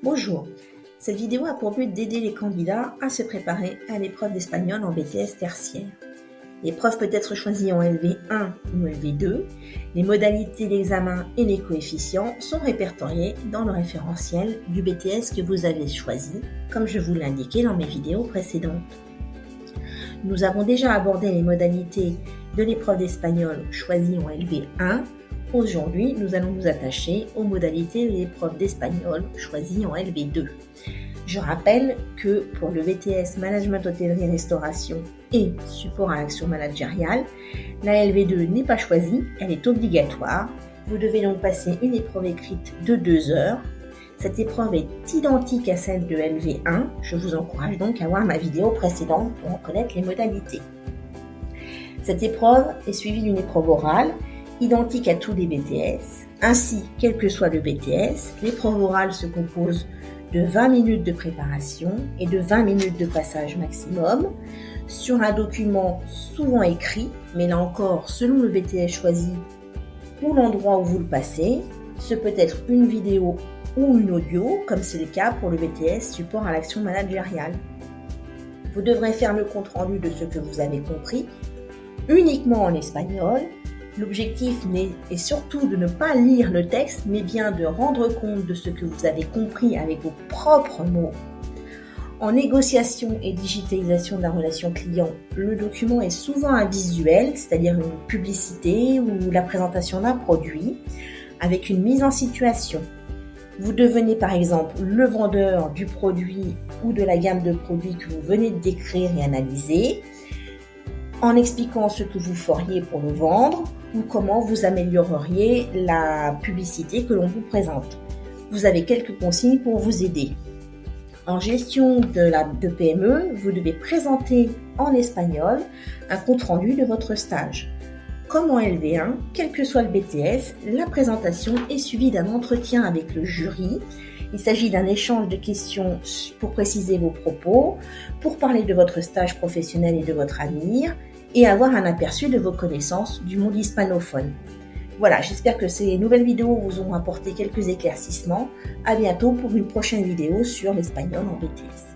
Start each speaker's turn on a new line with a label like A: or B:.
A: Bonjour, cette vidéo a pour but d'aider les candidats à se préparer à l'épreuve d'espagnol en BTS tertiaire. L'épreuve peut être choisie en LV1 ou LV2. Les modalités d'examen et les coefficients sont répertoriés dans le référentiel du BTS que vous avez choisi, comme je vous l'ai indiqué dans mes vidéos précédentes. Nous avons déjà abordé les modalités de l'épreuve d'espagnol choisie en LV1. Aujourd'hui, nous allons nous attacher aux modalités de l'épreuve d'espagnol choisie en LV2. Je rappelle que pour le BTS Management Hôtellerie Restauration et Support à l'action managériale, la LV2 n'est pas choisie, elle est obligatoire. Vous devez donc passer une épreuve écrite de 2 heures. Cette épreuve est identique à celle de LV1. Je vous encourage donc à voir ma vidéo précédente pour en connaître les modalités. Cette épreuve est suivie d'une épreuve orale identique à tous les BTS. Ainsi, quel que soit le BTS, l'épreuve orale se compose de 20 minutes de préparation et de 20 minutes de passage maximum sur un document souvent écrit, mais là encore, selon le BTS choisi ou l'endroit où vous le passez, ce peut être une vidéo ou une audio, comme c'est le cas pour le BTS Support à l'action managériale. Vous devrez faire le compte-rendu de ce que vous avez compris, uniquement en espagnol. L'objectif est surtout de ne pas lire le texte, mais bien de rendre compte de ce que vous avez compris avec vos propres mots. En négociation et digitalisation de la relation client, le document est souvent un visuel, c'est-à-dire une publicité ou la présentation d'un produit, avec une mise en situation. Vous devenez par exemple le vendeur du produit ou de la gamme de produits que vous venez de décrire et analyser, en expliquant ce que vous feriez pour le vendre ou comment vous amélioreriez la publicité que l'on vous présente. Vous avez quelques consignes pour vous aider. En gestion de PME, vous devez présenter en espagnol un compte-rendu de votre stage. Comme en LV1, quel que soit le BTS, la présentation est suivie d'un entretien avec le jury. Il s'agit d'un échange de questions pour préciser vos propos, pour parler de votre stage professionnel et de votre avenir, et avoir un aperçu de vos connaissances du monde hispanophone. Voilà, j'espère que ces nouvelles vidéos vous auront apporté quelques éclaircissements. À bientôt pour une prochaine vidéo sur l'espagnol en BTS.